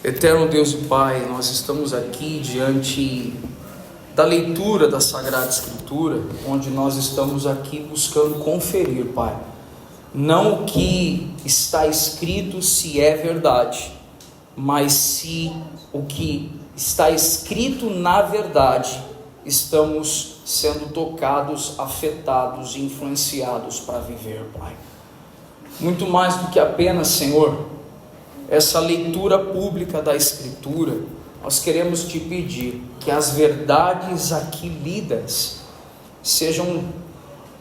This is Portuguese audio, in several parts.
Eterno Deus e Pai, nós estamos aqui diante da leitura da Sagrada Escritura, onde nós estamos aqui buscando conferir, Pai, não o que está escrito se é verdade, mas se o que está escrito na verdade estamos sendo tocados, afetados e influenciados para viver, Pai. Muito mais do que apenas, Senhor, essa leitura pública da Escritura, nós queremos te pedir que as verdades aqui lidas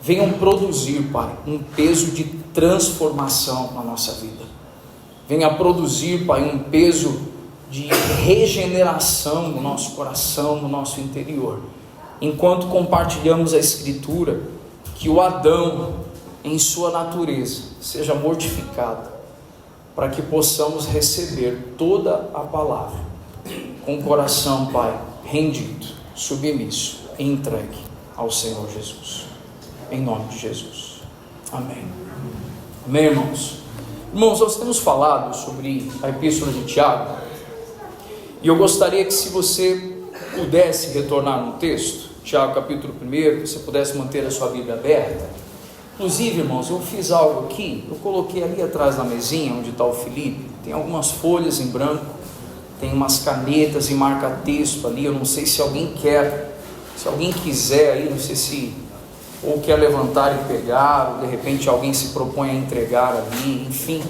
venham produzir, Pai, um peso de transformação na nossa vida. Venha produzir, Pai, um peso de regeneração no nosso coração, no nosso interior. Enquanto compartilhamos a Escritura, que o Adão, em sua natureza, seja mortificado, para que possamos receber toda a palavra com o coração, Pai, rendido, submisso e entregue ao Senhor Jesus, em nome de Jesus, amém. Amém, irmãos? Irmãos, nós temos falado sobre a Epístola de Tiago, e eu gostaria que, se você pudesse retornar no texto, Tiago capítulo 1, você pudesse manter a sua Bíblia aberta. Inclusive, irmãos, eu fiz algo aqui, eu coloquei ali atrás na mesinha, onde está o Felipe, tem algumas folhas em branco, tem umas canetas e marca-texto ali, eu não sei se alguém quer, se alguém quiser aí, não sei se, ou quer levantar e pegar, ou de repente alguém se propõe a entregar ali, enfim,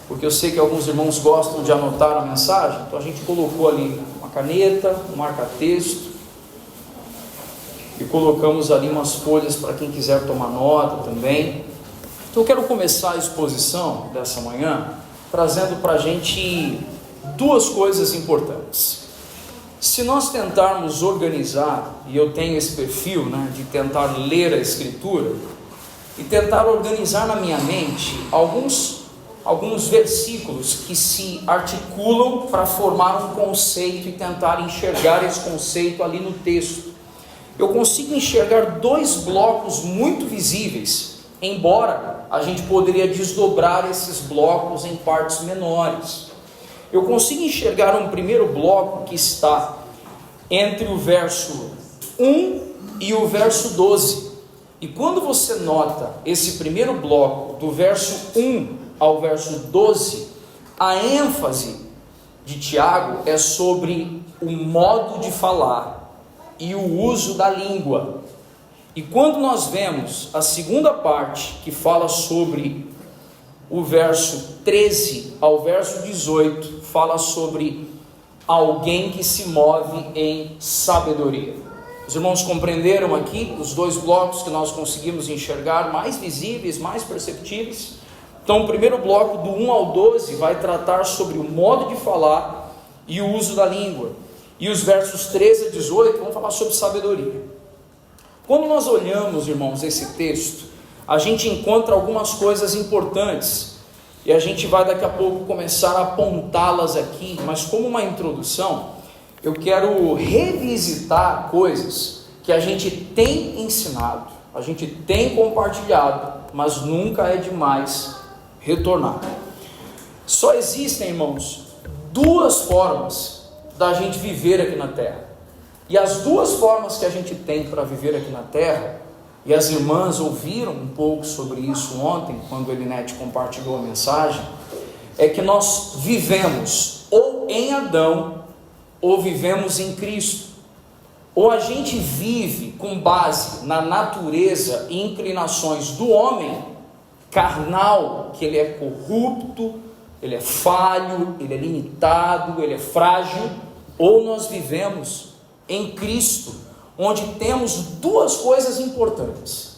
porque eu sei que alguns irmãos gostam de anotar a mensagem, então a gente colocou ali uma caneta, um marca-texto, e colocamos ali umas folhas para quem quiser tomar nota também. Então eu quero começar a exposição dessa manhã trazendo para a gente duas coisas importantes. Se nós tentarmos organizar, e eu tenho esse perfil, de tentar ler a Escritura e tentar organizar na minha mente alguns versículos que se articulam para formar um conceito e tentar enxergar esse conceito ali no texto, eu consigo enxergar dois blocos muito visíveis, embora a gente poderia desdobrar esses blocos em partes menores. Eu consigo enxergar um primeiro bloco que está entre o verso 1 e o verso 12. E quando você nota esse primeiro bloco, do verso 1 ao verso 12, a ênfase de Tiago é sobre o modo de falar e o uso da língua. E quando nós vemos a segunda parte, que fala sobre o verso 13 ao verso 18, fala sobre alguém que se move em sabedoria. Os irmãos compreenderam aqui os dois blocos que nós conseguimos enxergar, mais visíveis, mais perceptíveis? Então o primeiro bloco, do 1 ao 12, vai tratar sobre o modo de falar e o uso da língua. E os versos 13 a 18 vão falar sobre sabedoria. Quando nós olhamos, irmãos, esse texto, a gente encontra algumas coisas importantes, e a gente vai daqui a pouco começar a apontá-las aqui, mas como uma introdução, eu quero revisitar coisas que a gente tem ensinado, a gente tem compartilhado, mas nunca é demais retornar. Só existem, irmãos, duas formas da gente viver aqui na terra, e as duas formas que a gente tem para viver aqui na terra, e as irmãs ouviram um pouco sobre isso ontem, quando a Elinete compartilhou a mensagem, é que nós vivemos ou em Adão, ou vivemos em Cristo. Ou a gente vive com base na natureza e inclinações do homem carnal, que ele é corrupto, ele é falho, ele é limitado, ele é frágil, ou nós vivemos em Cristo, onde temos duas coisas importantes.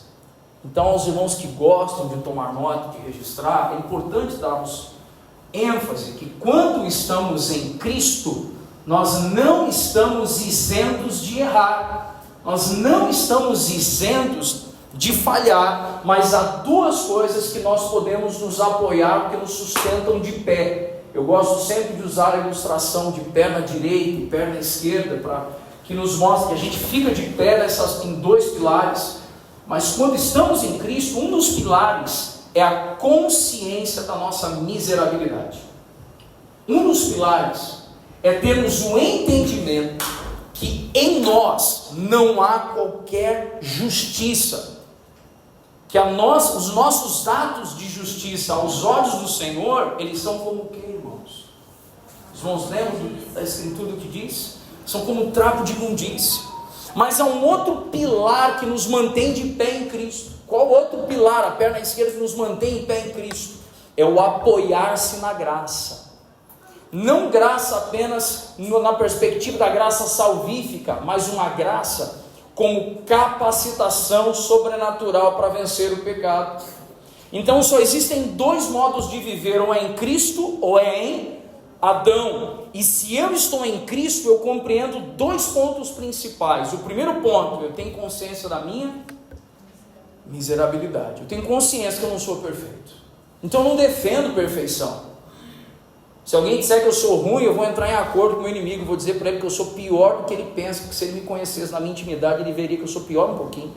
Então, aos irmãos que gostam de tomar nota, de registrar, é importante darmos ênfase que quando estamos em Cristo, nós não estamos isentos de errar, nós não estamos isentos de falhar, mas há duas coisas que nós podemos nos apoiar, que nos sustentam de pé. Eu gosto sempre de usar a ilustração de perna direita e perna esquerda, para que nos mostre que a gente fica de pé em dois pilares, mas quando estamos em Cristo, um dos pilares é a consciência da nossa miserabilidade. Um dos pilares é termos o entendimento que em nós não há qualquer justiça, que os nossos atos de justiça aos olhos do Senhor, eles são como o que, irmãos? Os irmãos lembram da Escritura que diz? São como trapo de imundícia. Mas há um outro pilar que nos mantém de pé em Cristo. Qual outro pilar, a perna esquerda, que nos mantém em pé em Cristo? É o apoiar-se na graça. Não graça apenas na perspectiva da graça salvífica, mas uma graça como capacitação sobrenatural para vencer o pecado. Então só existem dois modos de viver, ou é em Cristo ou é em Adão. E se eu estou em Cristo, eu compreendo dois pontos principais. O primeiro ponto, eu tenho consciência da minha miserabilidade. Eu tenho consciência que eu não sou perfeito. Então eu não defendo perfeição. Se alguém disser que eu sou ruim, eu vou entrar em acordo com o meu inimigo, vou dizer para ele que eu sou pior do que ele pensa, porque se ele me conhecesse na minha intimidade, ele veria que eu sou pior um pouquinho.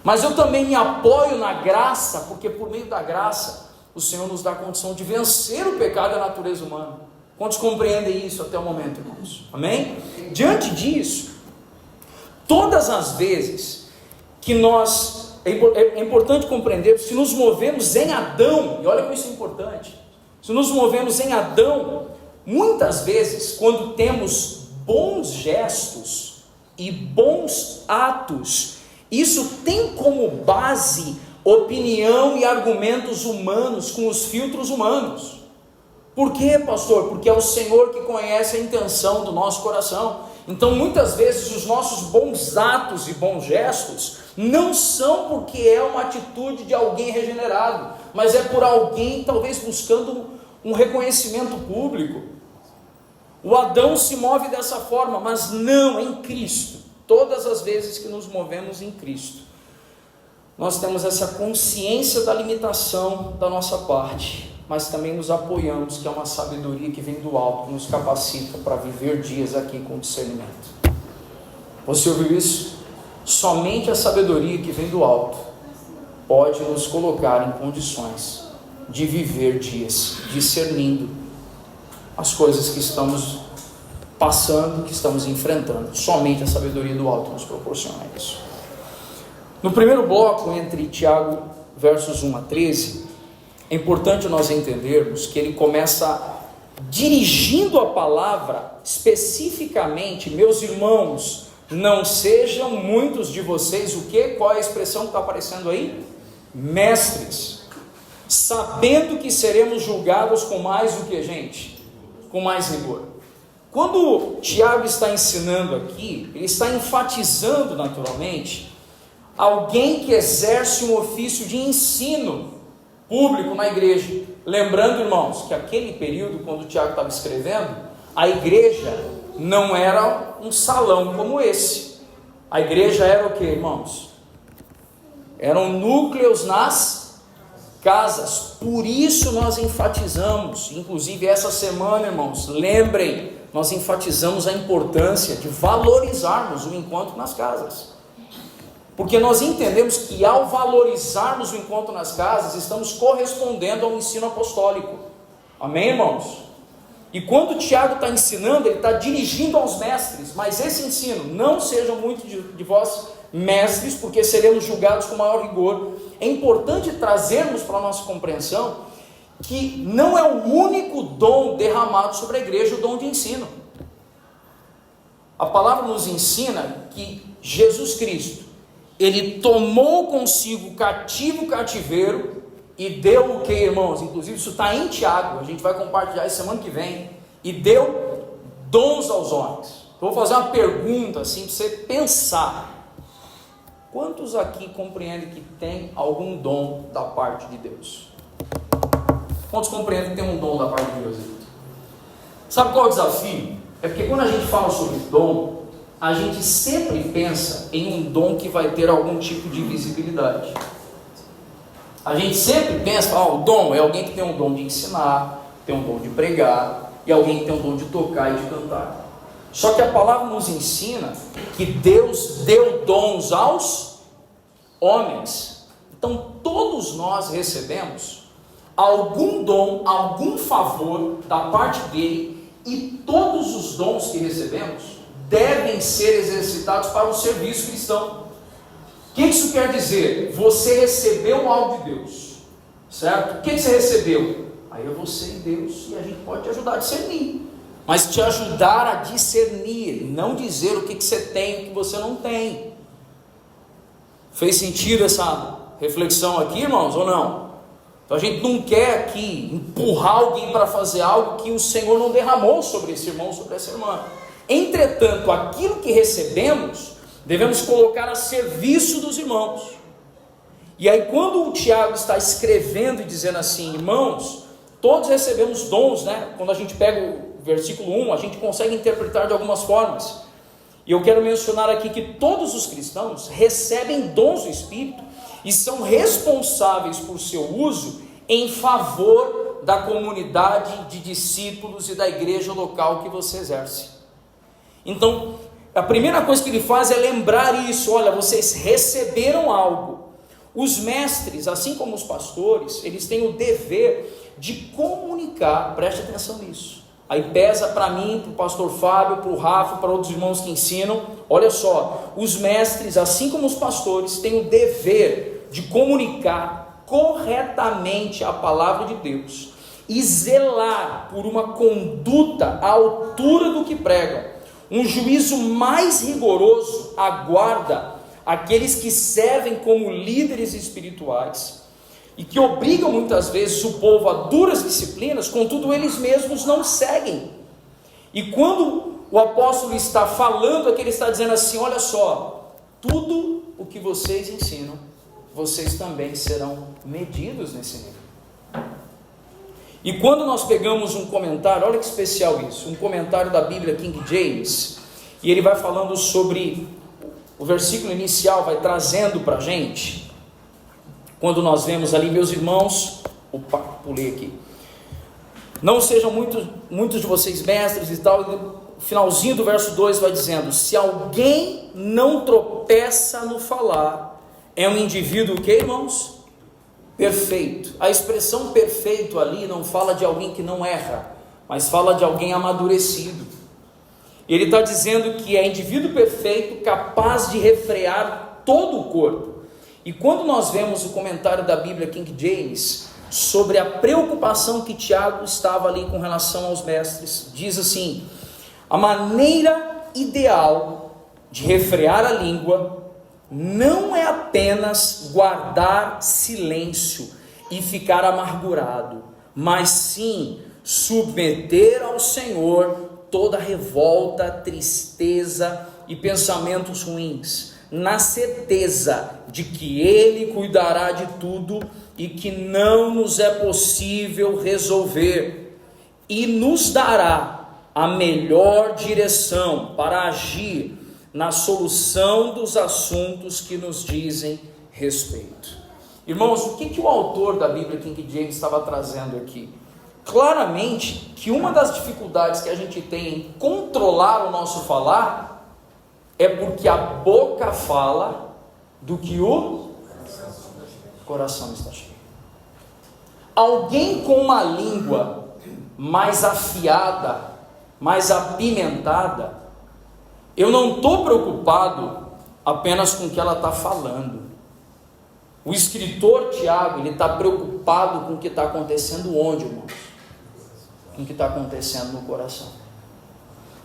Mas eu também me apoio na graça, porque por meio da graça, o Senhor nos dá a condição de vencer o pecado da natureza humana. Quantos compreendem isso até o momento, irmãos? Amém? Diante disso, todas as vezes que é importante compreender, se nos movemos em Adão, e olha como isso é importante, se nos movemos em Adão, muitas vezes, quando temos bons gestos e bons atos, isso tem como base opinião e argumentos humanos com os filtros humanos. Por quê, pastor? Porque é o Senhor que conhece a intenção do nosso coração. Então muitas vezes os nossos bons atos e bons gestos não são porque é uma atitude de alguém regenerado, mas é por alguém talvez buscando um reconhecimento público. O Adão se move dessa forma, mas não em Cristo. Todas as vezes que nos movemos em Cristo, nós temos essa consciência da limitação da nossa parte, mas também nos apoiamos, que é uma sabedoria que vem do alto, que nos capacita para viver dias aqui com discernimento. Você ouviu isso? Somente a sabedoria que vem do alto pode nos colocar em condições de viver dias discernindo as coisas que estamos passando, que estamos enfrentando. Somente a sabedoria do alto nos proporciona isso. No primeiro bloco, entre Tiago versos 1 a 13, é importante nós entendermos que ele começa dirigindo a palavra especificamente: meus irmãos, não sejam muitos de vocês o quê? Qual é a expressão que está aparecendo aí? Mestres, sabendo que seremos julgados com mais o que, gente? Com mais rigor. Quando Tiago está ensinando aqui, ele está enfatizando naturalmente alguém que exerce um ofício de ensino público na igreja. Lembrando, irmãos, que aquele período, quando Tiago estava escrevendo, a igreja não era um salão como esse. A igreja era o que, irmãos? Eram núcleos nas casas. Por isso nós enfatizamos, inclusive essa semana, irmãos, lembrem, nós enfatizamos a importância de valorizarmos o encontro nas casas. Porque nós entendemos que ao valorizarmos o encontro nas casas, estamos correspondendo ao ensino apostólico. Amém, irmãos? E quando Tiago está ensinando, ele está dirigindo aos mestres, mas esse ensino: não sejam muitos de vós mestres, porque seremos julgados com maior rigor. É importante trazermos para a nossa compreensão que não é o único dom derramado sobre a igreja, o dom de ensino. A palavra nos ensina que Jesus Cristo, ele tomou consigo o cativeiro e deu o que, irmãos? Inclusive isso está em Tiago, a gente vai compartilhar isso semana que vem. E deu dons aos homens. Vou fazer uma pergunta assim para você pensar. Quantos aqui compreendem que tem algum dom da parte de Deus? Quantos compreendem que tem um dom da parte de Deus? Sabe qual é o desafio? É porque quando a gente fala sobre dom, a gente sempre pensa em um dom que vai ter algum tipo de visibilidade. A gente sempre pensa: o dom é alguém que tem um dom de ensinar, tem um dom de pregar, e alguém que tem um dom de tocar e de cantar. Só que a palavra nos ensina que Deus deu dons aos homens. Então todos nós recebemos algum dom, algum favor da parte dele, e todos os dons que recebemos devem ser exercitados para o serviço cristão. O que isso quer dizer? Você recebeu algo de Deus, certo? O que você recebeu? Aí é você e Deus, e a gente pode te ajudar a discernir, mas te ajudar a discernir, não dizer o que você tem e o que você não tem. Fez sentido essa reflexão aqui, irmãos, ou não? Então a gente não quer aqui empurrar alguém para fazer algo que o Senhor não derramou sobre esse irmão, sobre essa irmã. Entretanto, aquilo que recebemos, devemos colocar a serviço dos irmãos. E aí quando o Tiago está escrevendo e dizendo assim, irmãos, todos recebemos dons, né? Quando a gente pega o versículo 1, a gente consegue interpretar de algumas formas. E eu quero mencionar aqui que todos os cristãos recebem dons do Espírito e são responsáveis por seu uso em favor da comunidade de discípulos e da igreja local que você exerce. Então, a primeira coisa que ele faz é lembrar isso. Olha, vocês receberam algo. Os mestres, assim como os pastores, eles têm o dever de comunicar, preste atenção nisso. Aí pesa para mim, para o pastor Fábio, para o Rafa, para outros irmãos que ensinam. Olha só, os mestres, assim como os pastores, têm o dever de comunicar corretamente a palavra de Deus e zelar por uma conduta à altura do que pregam. Um juízo mais rigoroso aguarda aqueles que servem como líderes espirituais e que obrigam muitas vezes o povo a duras disciplinas, contudo eles mesmos não seguem. E quando o apóstolo está falando aqui, ele está dizendo assim, olha só, tudo o que vocês ensinam, vocês também serão medidos nesse nível. E quando nós pegamos um comentário, olha que especial isso, um comentário da Bíblia King James, e ele vai falando sobre, o versículo inicial vai trazendo para a gente, quando nós vemos ali, meus irmãos, pulei aqui, não sejam muitos de vocês mestres e tal, o finalzinho do verso 2 vai dizendo, se alguém não tropeça no falar, é um indivíduo o que, irmãos? Perfeito. A expressão perfeito ali não fala de alguém que não erra, mas fala de alguém amadurecido. Ele está dizendo que é indivíduo perfeito, capaz de refrear todo o corpo. E quando nós vemos o comentário da Bíblia King James sobre a preocupação que Tiago estava ali com relação aos mestres, diz assim, a maneira ideal de refrear a língua não é apenas guardar silêncio e ficar amargurado, mas sim submeter ao Senhor toda revolta, tristeza e pensamentos ruins, na certeza de que Ele cuidará de tudo e que não nos é possível resolver, e nos dará a melhor direção para agir na solução dos assuntos que nos dizem respeito. Irmãos, o que o autor da Bíblia King James estava trazendo aqui? Claramente que uma das dificuldades que a gente tem em controlar o nosso falar é porque a boca fala do que o coração está cheio. Alguém com uma língua mais afiada, mais apimentada, eu não estou preocupado apenas com o que ela está falando. O escritor Tiago, ele está preocupado com o que está acontecendo onde, irmãos? Com o que está acontecendo no coração.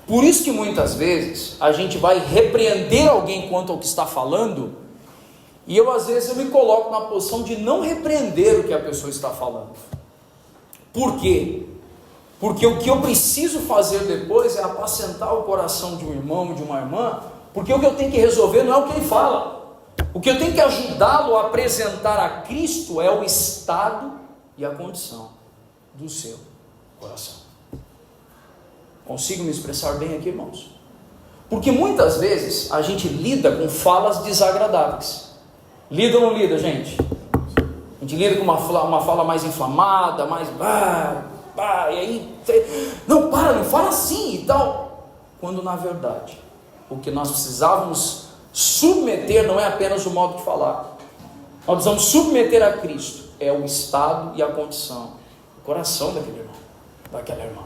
Por isso que muitas vezes a gente vai repreender alguém quanto ao que está falando, e às vezes eu me coloco na posição de não repreender o que a pessoa está falando. Por quê? Porque o que eu preciso fazer depois é apacentar o coração de um irmão, de uma irmã, porque o que eu tenho que resolver não é o que ele fala. O que eu tenho que ajudá-lo a apresentar a Cristo é o estado e a condição do seu coração. Consigo me expressar bem aqui, irmãos? Porque muitas vezes a gente lida com falas desagradáveis. Lida ou não lida, gente? A gente lida com uma fala mais inflamada, mais... e aí... Não, não fala assim e tal. Quando na verdade, o que nós precisávamos submeter não é apenas o modo de falar. Nós precisamos submeter a Cristo. é o estado e a condição, o coração daquele irmão, daquela irmã.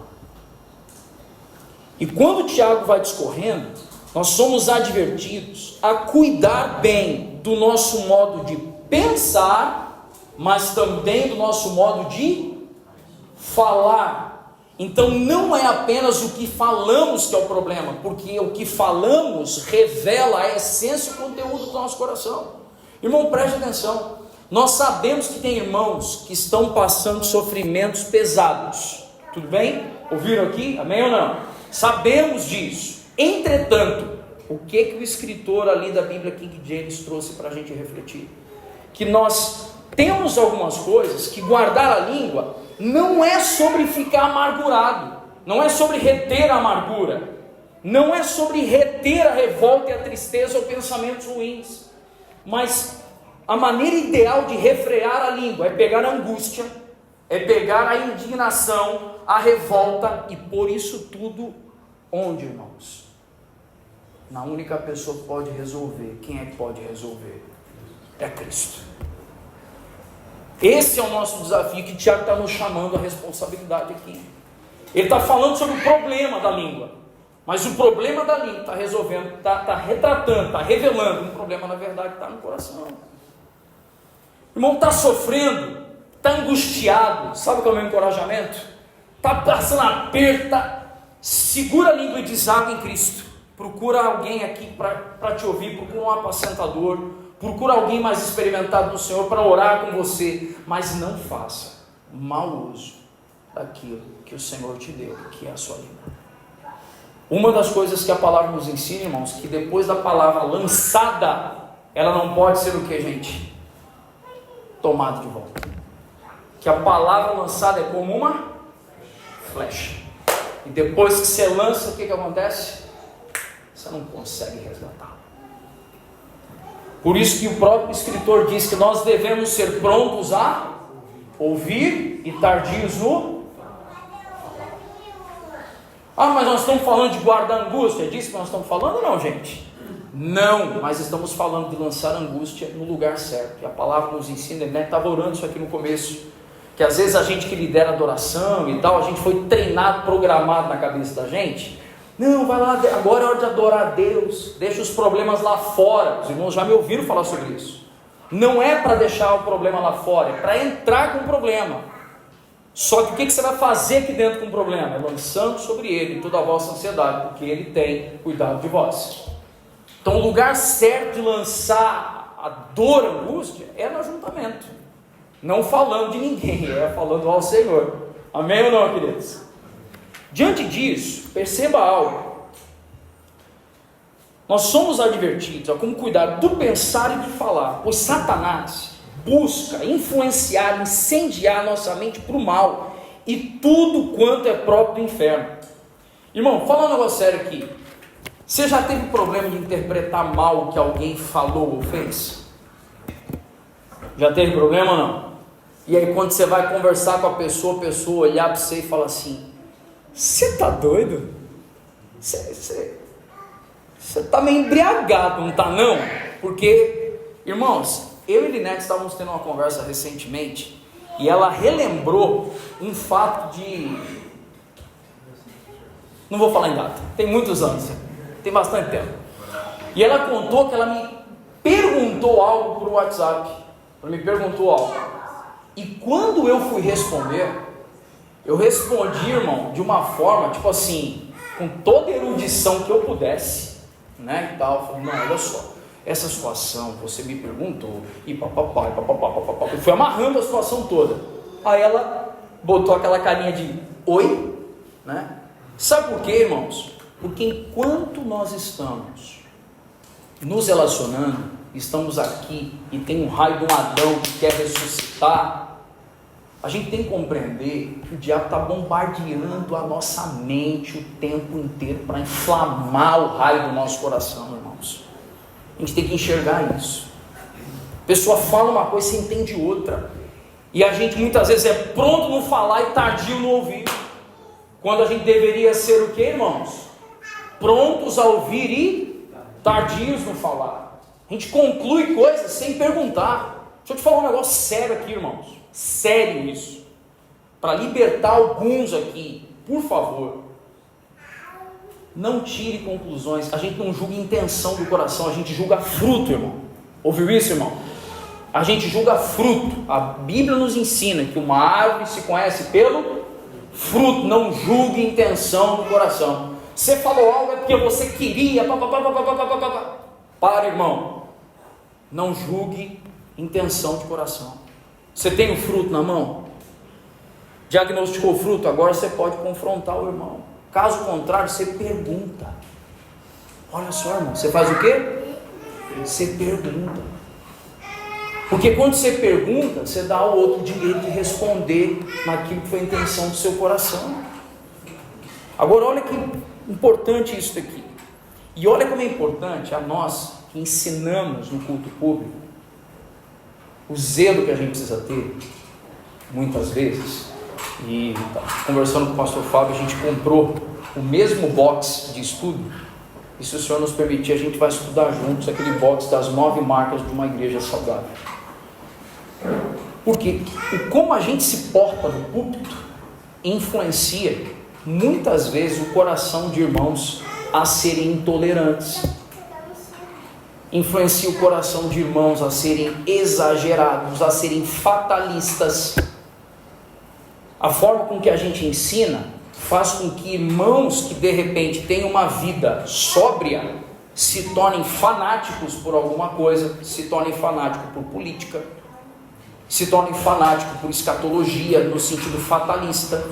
E quando Tiago vai discorrendo, nós somos advertidos a cuidar bem do nosso modo de pensar, mas também do nosso modo de falar. Então não é apenas o que falamos que é o problema, porque o que falamos revela a essência e o conteúdo do nosso coração. Irmão, preste atenção. Nós sabemos que tem irmãos que estão passando sofrimentos pesados. Tudo bem? Ouviram aqui? Amém ou não? Sabemos disso. Entretanto, o que o escritor ali da Bíblia King James trouxe para a gente refletir? Que nós temos algumas coisas que guardar a língua não é sobre ficar amargurado, não é sobre reter a amargura, não é sobre reter a revolta e a tristeza ou pensamentos ruins, mas a maneira ideal de refrear a língua é pegar a angústia, é pegar a indignação, a revolta e pôr isso tudo onde, irmãos? Na única pessoa que pode resolver. Quem é que pode resolver? É Cristo. Esse é o nosso desafio que Tiago está nos chamando a responsabilidade aqui. Ele está falando sobre o problema da língua, mas o problema da língua está resolvendo, está retratando, está revelando um problema na verdade que está no coração. O irmão está sofrendo, está angustiado, sabe qual é o meu encorajamento? Está passando aperto, segura a língua e deságua em Cristo. Procura alguém aqui para te ouvir, procura um apacentador, procura alguém mais experimentado no Senhor para orar com você, mas não faça mau uso daquilo que o Senhor te deu, que é a sua língua. Uma das coisas que a palavra nos ensina, irmãos, que depois da palavra lançada, ela não pode ser o que, gente? Tomada de volta. Que a palavra lançada é como uma flecha. E depois que você lança, o que acontece? Você não consegue resgatar. Por isso que o próprio escritor diz que nós devemos ser prontos a ouvir e tardios no... mas nós estamos falando de guardar angústia. É disso que nós estamos falando? Não, gente. Não, mas estamos falando de lançar angústia no lugar certo. E a palavra nos ensina, né? Estava orando isso aqui no começo, que às vezes a gente que lidera adoração e tal, a gente foi treinado, programado na cabeça da gente. Não, vai lá, agora é hora de adorar a Deus, deixa os problemas lá fora. Os irmãos já me ouviram falar sobre isso. Não é para deixar o problema lá fora, é para entrar com o problema. Só que o que você vai fazer aqui dentro com o problema? É lançando sobre ele toda a vossa ansiedade, porque ele tem cuidado de vós. Então o lugar certo de lançar a dor, a angústia, é no ajuntamento. Não falando de ninguém, é falando ao Senhor. Amém ou não, queridos? Diante disso, perceba algo. Nós somos advertidos a como cuidar do pensar e do falar, pois Satanás busca influenciar, incendiar nossa mente para o mal e tudo quanto é próprio do inferno. Irmão, fala um negócio sério aqui. Você já teve problema de interpretar mal o que alguém falou ou fez? Já teve problema ou não? E aí quando você vai conversar com a pessoa olhar para você e fala assim: você está doido? Você está meio embriagado, não está não? Porque, irmãos, eu e Linete estávamos tendo uma conversa recentemente e ela relembrou um fato de... Não vou falar em data, tem muitos anos, tem bastante tempo. E ela contou que ela me perguntou algo por WhatsApp. Ela me perguntou algo. E quando eu fui responder, eu respondi, irmão, de uma forma, tipo assim, com toda a erudição que eu pudesse, né, e tal. Eu falei: não, olha só, essa situação, você me perguntou, e papapá, eu fui amarrando a situação toda. Aí ela botou aquela carinha de oi, né? Sabe por quê, irmãos? Porque enquanto nós estamos nos relacionando, estamos aqui e tem um raio de um Adão que quer ressuscitar, a gente tem que compreender que o diabo está bombardeando a nossa mente o tempo inteiro para inflamar o raio do nosso coração, irmãos. A gente tem que enxergar isso. A pessoa fala uma coisa e você entende outra. E a gente muitas vezes é pronto no falar e tardio no ouvir. Quando a gente deveria ser o que, irmãos? Prontos a ouvir e tardios no falar. A gente conclui coisas sem perguntar. Deixa eu te falar um negócio sério aqui, irmãos. sério isso. Para libertar alguns aqui, por favor, não tire conclusões. A gente não julga a intenção do coração, a gente julga fruto, irmão. Ouviu isso, irmão? A gente julga fruto. A Bíblia nos ensina que uma árvore se conhece pelo fruto. Não julgue a intenção do coração. Você falou algo é porque você queria. Para, irmão. Não julgue intenção de coração. Você tem o fruto na mão? Diagnosticou o fruto? Agora você pode confrontar o irmão. Caso contrário, você pergunta. Olha só, irmão. Você faz o quê? Você pergunta. Porque quando você pergunta, você dá ao outro o direito de responder naquilo que foi a intenção do seu coração. Agora olha que importante isso daqui. E olha como é importante a nós que ensinamos no culto público, o zelo que a gente precisa ter, muitas vezes. E conversando com o pastor Fábio, a gente comprou o mesmo box de estudo. E se o Senhor nos permitir, a gente vai estudar juntos aquele box das 9 marcas de uma igreja saudável. Porque como a gente se porta no púlpito influencia muitas vezes o coração de irmãos a serem intolerantes, influencia o coração de irmãos a serem exagerados, a serem fatalistas. A forma com que a gente ensina faz com que irmãos que de repente têm uma vida sóbria se tornem fanáticos por alguma coisa, se tornem fanáticos por política, se tornem fanáticos por escatologia, no sentido fatalista.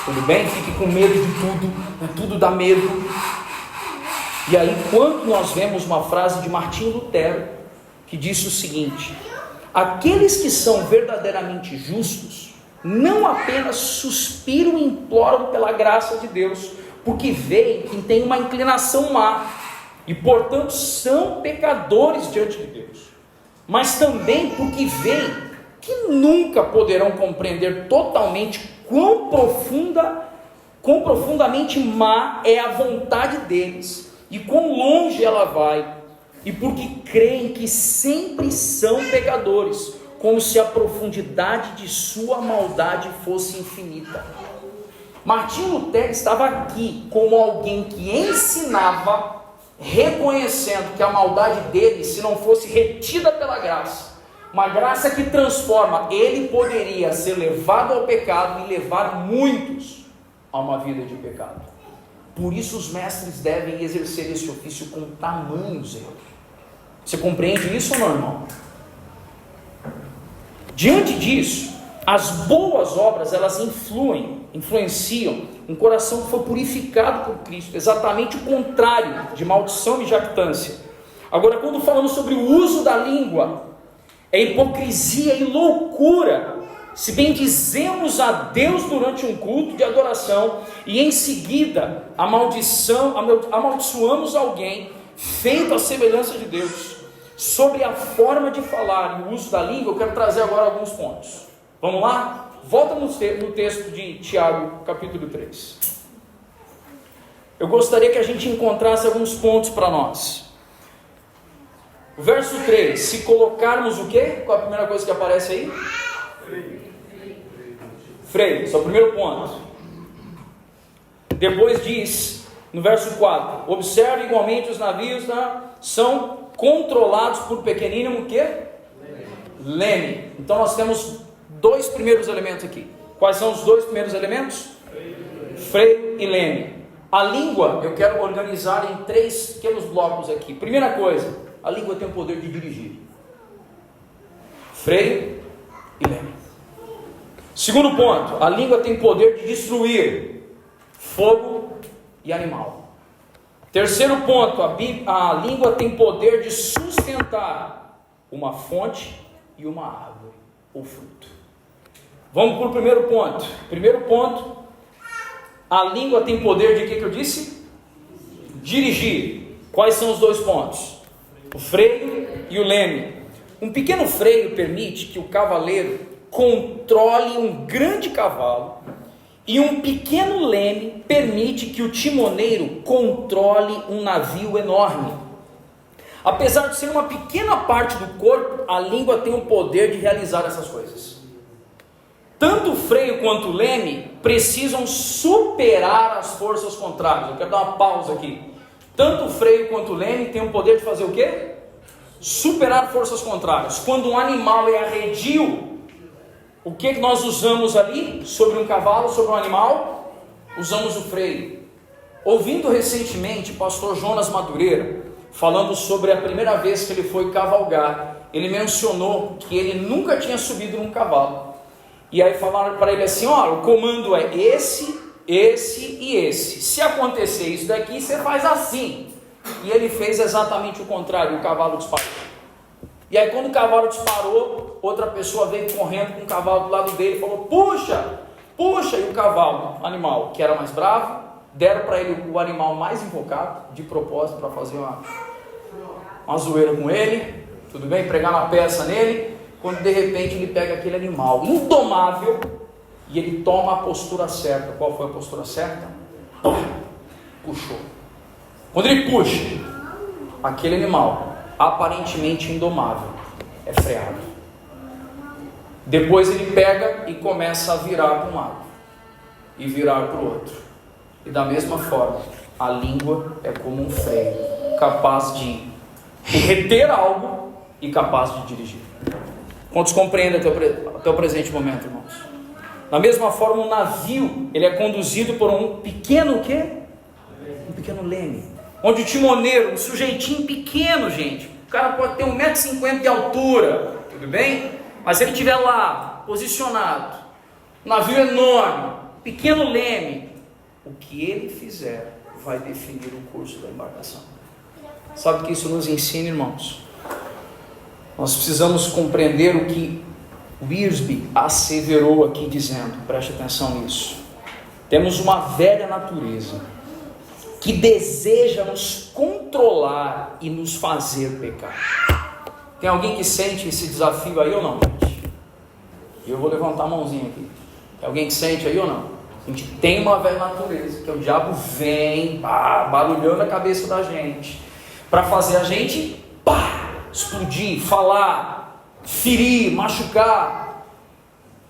Tudo bem? Fique com medo de tudo, tudo dá medo. E aí, quando nós vemos uma frase de Martinho Lutero, que disse o seguinte: aqueles que são verdadeiramente justos, não apenas suspiram e imploram pela graça de Deus, porque veem que tem uma inclinação má, e portanto são pecadores diante de Deus, mas também porque veem que nunca poderão compreender totalmente quão profundamente má é a vontade deles, e quão longe ela vai, e porque creem que sempre são pecadores, como se a profundidade de sua maldade fosse infinita. Martinho Lutero estava aqui como alguém que ensinava, reconhecendo que a maldade dele, se não fosse retida pela graça, uma graça que transforma, ele poderia ser levado ao pecado e levar muitos a uma vida de pecado. Por isso os mestres devem exercer esse ofício com tamanho zelo. Você compreende isso ou não, irmão? Diante disso, as boas obras, elas influenciam um coração que foi purificado por Cristo, exatamente o contrário de maldição e jactância. Agora, quando falamos sobre o uso da língua, é hipocrisia e loucura se bendizemos a Deus durante um culto de adoração e em seguida amaldiçoamos alguém feito à semelhança de Deus. Sobre a forma de falar e o uso da língua, eu quero trazer agora alguns pontos. Vamos lá? Volta no texto de Tiago, capítulo 3. Eu gostaria que a gente encontrasse alguns pontos para nós. O verso 3, se colocarmos o quê? Qual a primeira coisa que aparece aí? Freio, esse é o primeiro ponto. Depois diz, no verso 4, observe igualmente os navios são controlados por pequenino quê? Leme. Então nós temos 2 primeiros elementos aqui. Quais são os 2 primeiros elementos? Freio e leme. A língua, eu quero organizar em 3 pequenos blocos aqui. Primeira coisa, a língua tem o poder de dirigir. Freio e leme. Segundo ponto, a língua tem poder de destruir fogo e animal. Terceiro ponto, a língua tem poder de sustentar uma fonte e uma árvore ou fruto. Vamos para o primeiro ponto. Primeiro ponto, a língua tem poder de que eu disse? Dirigir. Quais são os 2 pontos? O freio e o leme. Um pequeno freio permite que o cavaleiro controle um grande cavalo, e um pequeno leme permite que o timoneiro controle um navio enorme. Apesar de ser uma pequena parte do corpo, a língua tem o poder de realizar essas coisas. tanto o freio quanto o leme precisam superar as forças contrárias. Eu quero dar uma pausa aqui. Tanto o freio quanto o leme têm o poder de fazer o quê? Superar forças contrárias. Quando um animal é arredio, o que nós usamos ali? Sobre um cavalo, sobre um animal? Usamos o freio. Ouvindo recentemente o pastor Jonas Madureira, falando sobre a primeira vez que ele foi cavalgar, ele mencionou que ele nunca tinha subido num cavalo. E aí falaram para ele assim: ó, o comando é esse, esse e esse. Se acontecer isso daqui, você faz assim. E ele fez exatamente o contrário, o cavalo disparou. E aí quando o cavalo disparou, outra pessoa veio correndo com o cavalo do lado dele e falou: puxa, puxa. E o cavalo, animal, que era mais bravo, deram para ele o animal mais invocado, de propósito, para fazer uma zoeira com ele, tudo bem? Pregar uma peça nele, quando de repente ele pega aquele animal indomável e ele toma a postura certa. Qual foi a postura certa? Puxou. Quando ele puxa, aquele animal, aparentemente indomável, é freado. Depois ele pega e começa a virar para um lado e virar para o outro. E da mesma forma, a língua é como um freio, capaz de reter algo e capaz de dirigir. Quantos compreendem até o presente momento, irmãos? Da mesma forma, um navio, ele é conduzido por um pequeno o quê? Um pequeno leme. Onde o timoneiro, um sujeitinho pequeno, gente, o cara pode ter 1,50 m de altura, tudo bem? Mas se ele estiver lá, posicionado, um navio enorme, pequeno leme, o que ele fizer vai definir o curso da embarcação. Sabe o que isso nos ensina, irmãos? Nós precisamos compreender o que Wiersbe asseverou aqui dizendo, preste atenção nisso. Temos uma velha natureza que deseja nos controlar e nos fazer pecar. Tem alguém que sente esse desafio aí ou não, gente? Eu vou levantar a mãozinha aqui. Tem alguém que sente aí ou não? A gente tem uma velha natureza, que é o diabo vem, barulhando a cabeça da gente, para fazer a gente, explodir, falar, ferir, machucar.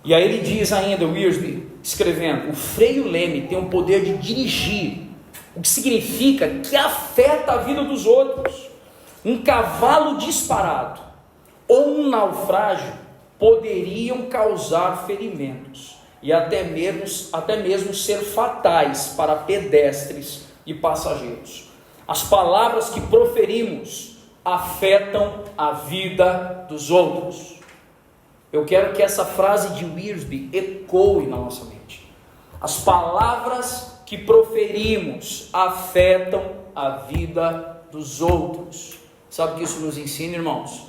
E aí ele diz ainda, Wiersbe, escrevendo, o freio leme tem o poder de dirigir, o que significa que afeta a vida dos outros. Um cavalo disparado ou um naufrágio poderiam causar ferimentos e até mesmo ser fatais para pedestres e passageiros. As palavras que proferimos afetam a vida dos outros. Eu quero que essa frase de Wiersbe ecoe na nossa mente. As palavras que proferimos afetam a vida dos outros. Sabe o que isso nos ensina, irmãos?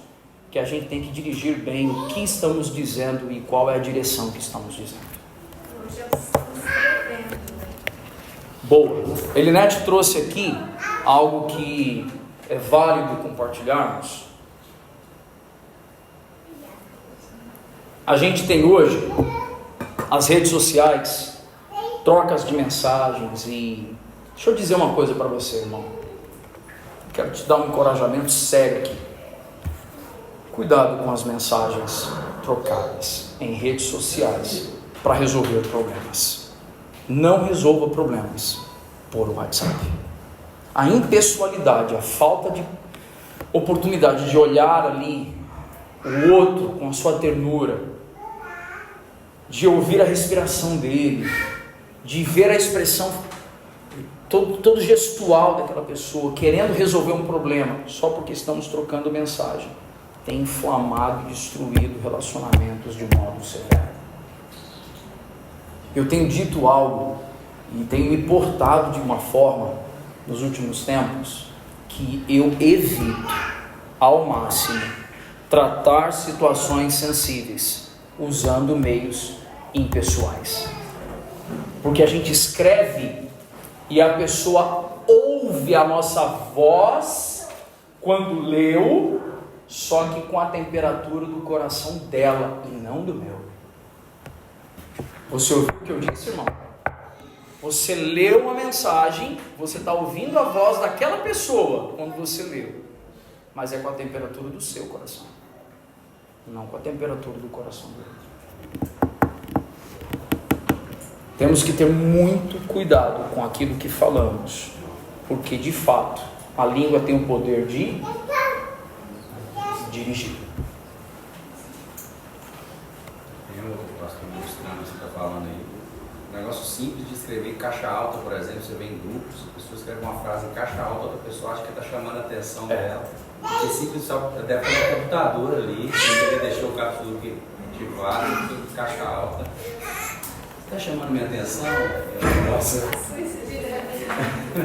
Que a gente tem que dirigir bem o que estamos dizendo e qual é a direção que estamos dizendo. Boa. Elinete trouxe aqui algo que é válido compartilharmos. A gente tem hoje as redes sociais, trocas de mensagens e... Deixa eu dizer uma coisa para você, irmão. Quero te dar um encorajamento sério aqui. Cuidado com as mensagens trocadas em redes sociais para resolver problemas. Não resolva problemas por WhatsApp. A impessoalidade, a falta de oportunidade de olhar ali o outro com a sua ternura, de ouvir a respiração dele, de ver a expressão, todo gestual daquela pessoa, querendo resolver um problema, só porque estamos trocando mensagem, tem inflamado e destruído relacionamentos de modo severo. Eu tenho dito algo e tenho me portado de uma forma nos últimos tempos que eu evito ao máximo tratar situações sensíveis usando meios impessoais, porque a gente escreve e a pessoa ouve a nossa voz quando leu, só que com a temperatura do coração dela e não do meu. Você ouviu o que eu disse, irmão? Você leu uma mensagem, você está ouvindo a voz daquela pessoa quando você leu, mas é com a temperatura do seu coração, não com a temperatura do coração dele. Temos que ter muito cuidado com aquilo que falamos, porque de fato a língua tem o poder de dirigir. Tem um pastor mostrando o que você está falando aí. Um negócio simples de escrever em caixa alta, por exemplo, você vê em grupos, a pessoa escreve uma frase em caixa alta, outra pessoa acha que está chamando a atenção dela. Porque simples só deve ter um computador ali, ele deixou o capítulo ativado, tudo em caixa alta. Você está chamando minha atenção? Nossa.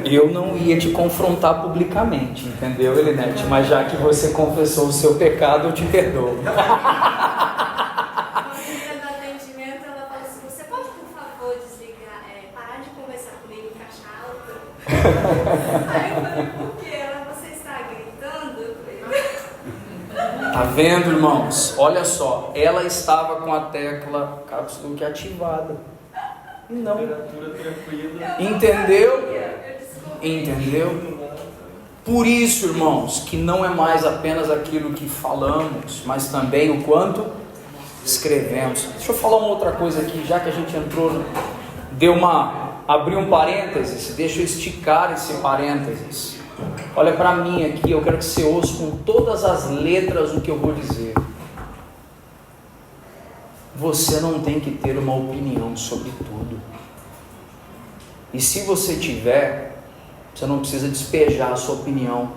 Eu não ia te confrontar publicamente, entendeu, Elinete? Mas já que você confessou o seu pecado, eu te perdoo. Aí eu falei, por quê? Você está gritando? Tá vendo, irmãos? Olha só, ela estava com a tecla Caps Lock ativada. Não. Entendeu? Entendeu? Por isso, irmãos, que não é mais apenas aquilo que falamos, mas também o quanto escrevemos. Deixa eu falar uma outra coisa aqui, já que a gente entrou, abriu um parênteses, deixa eu esticar esse parênteses. Olha para mim aqui, eu quero que você ouça com todas as letras o que eu vou dizer. Você não tem que ter uma opinião sobre tudo. E se você tiver, você não precisa despejar a sua opinião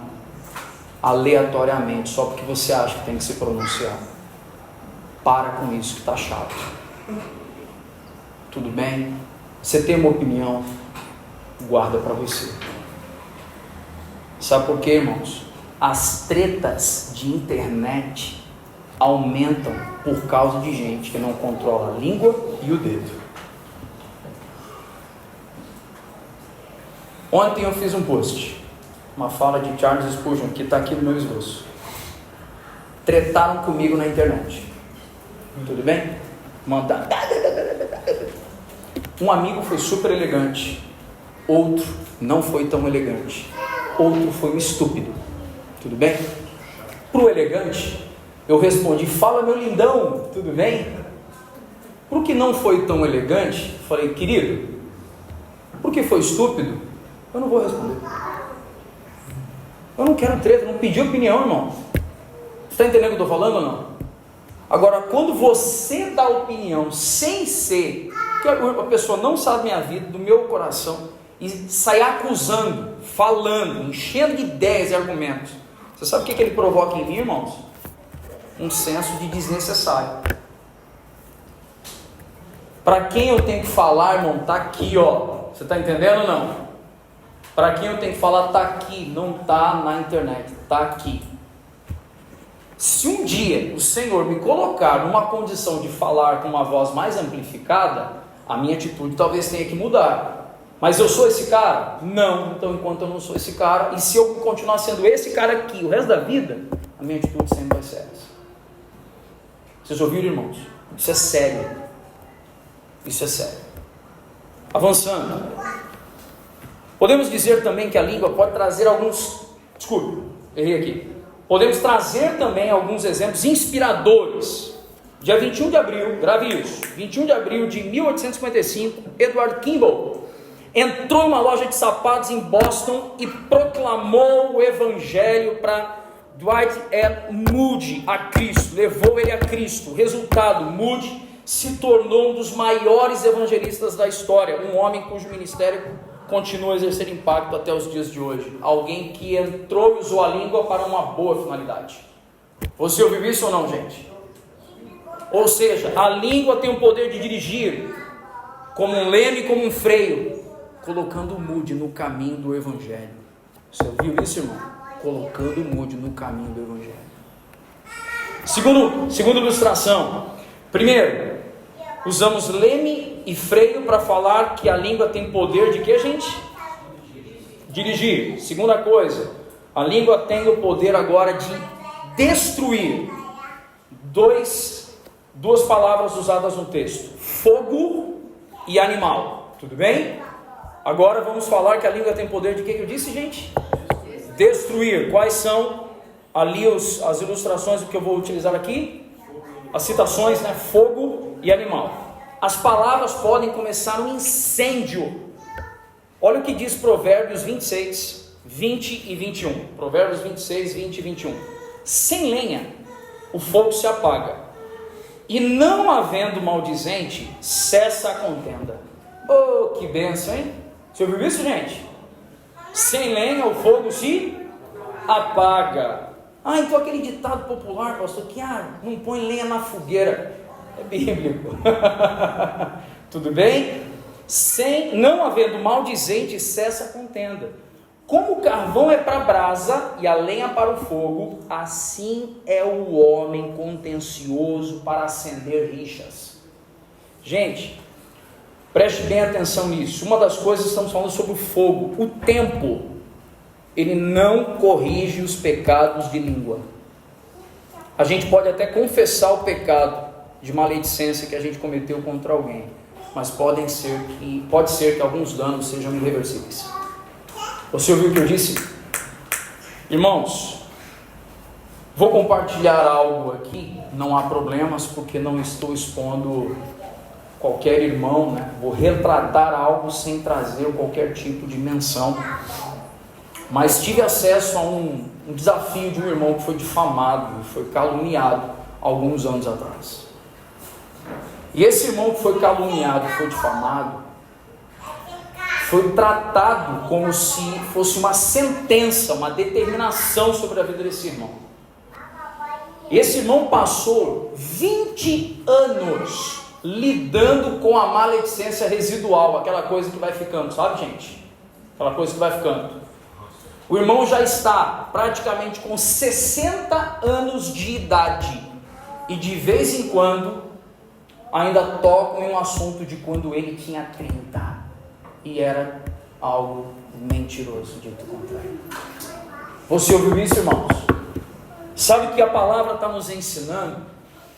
aleatoriamente, só porque você acha que tem que se pronunciar. Para com isso que está chato. Tudo bem? Você tem uma opinião, guarda para você. Sabe por quê, irmãos? As tretas de internet aumentam por causa de gente que não controla a língua e o dedo. Ontem eu fiz um post, uma fala de Charles Spurgeon, que está aqui no meu esboço. Tretaram comigo na internet. Tudo bem? Mandaram. Um amigo foi super elegante, outro não foi tão elegante, outro foi um estúpido. Tudo bem? Pro elegante, eu respondi, fala meu lindão, tudo bem? Pro que não foi tão elegante, falei, querido, porque foi estúpido, eu não vou responder. Eu não quero treta, não pedi opinião, irmão. Você está entendendo o que eu estou falando ou não? Agora, quando você dá opinião sem ser, que a pessoa não sabe minha vida, do meu coração, e sai acusando, falando, enchendo de ideias e argumentos, você sabe o que ele provoca em mim, irmãos? Um senso de desnecessário. Para quem eu tenho que falar, irmão, está aqui, ó. Você está entendendo ou não? Para quem eu tenho que falar, está aqui, não está na internet, está aqui. Se um dia o Senhor me colocar numa condição de falar com uma voz mais amplificada, a minha atitude talvez tenha que mudar. Mas eu sou esse cara? Não. Então, enquanto eu não sou esse cara, e se eu continuar sendo esse cara aqui o resto da vida, a minha atitude sempre vai ser essa. Vocês ouviram, irmãos? Isso é sério. Isso é sério. Avançando. Podemos dizer também que a língua pode trazer alguns... Desculpe, errei aqui. Podemos trazer também alguns exemplos inspiradores. Dia 21 de abril, grave isso, 21 de abril de 1855, Edward Kimball entrou em uma loja de sapatos em Boston e proclamou o evangelho para Dwight L. Moody a Cristo, levou ele a Cristo. Resultado, Moody se tornou um dos maiores evangelistas da história, um homem cujo ministério continua a exercer impacto até os dias de hoje. Alguém que entrou e usou a língua para uma boa finalidade. Você ouviu isso ou não, gente? Ou seja, a língua tem o poder de dirigir, como um leme e como um freio, colocando o Moody no caminho do evangelho. Você ouviu isso, irmão? Colocando o Moody no caminho do evangelho. Segunda ilustração. Primeiro, usamos leme e freio para falar que a língua tem poder de que, gente? Dirigir. Segunda coisa, a língua tem o poder agora de destruir. Duas palavras usadas no texto: fogo e animal. Tudo bem? Agora vamos falar que a língua tem poder de que eu disse, gente? Destruir. Quais são ali as ilustrações que eu vou utilizar aqui? As citações, né? Fogo e animal. as palavras podem começar um incêndio. Olha o que diz Provérbios 26, 20 e 21. Provérbios 26, 20 e 21. Sem lenha, o fogo se apaga, e não havendo maldizente, cessa a contenda. Oh, que bênção, hein? Você ouviu isso, gente? Sem lenha, o fogo se apaga. Ah, então aquele ditado popular, pastor, que não põe lenha na fogueira, é bíblico. Tudo bem? Não havendo maldizente, cessa a contenda. Como o carvão é para a brasa e a lenha para o fogo, assim é o homem contencioso para acender rixas. Gente, preste bem atenção nisso. Uma das coisas, estamos falando sobre o fogo. O tempo, ele não corrige os pecados de língua. A gente pode até confessar o pecado de maledicência que a gente cometeu contra alguém, mas pode ser que alguns danos sejam irreversíveis. Você ouviu o que eu disse? Irmãos, vou compartilhar algo aqui, não há problemas, porque não estou expondo qualquer irmão, né? Vou retratar algo sem trazer qualquer tipo de menção. Mas tive acesso a um desafio de um irmão que foi difamado, foi caluniado alguns anos atrás. E esse irmão que foi caluniado, foi difamado, foi tratado como se fosse uma sentença, uma determinação sobre a vida desse irmão. Esse irmão passou 20 anos lidando com a maledicência residual, aquela coisa que vai ficando, sabe, gente? Aquela coisa que vai ficando. O irmão já está praticamente com 60 anos de idade e de vez em quando ainda tocam em um assunto de quando ele tinha 30 e era algo mentiroso, dito contrário. Você ouviu isso, irmãos? Sabe o que a palavra está nos ensinando?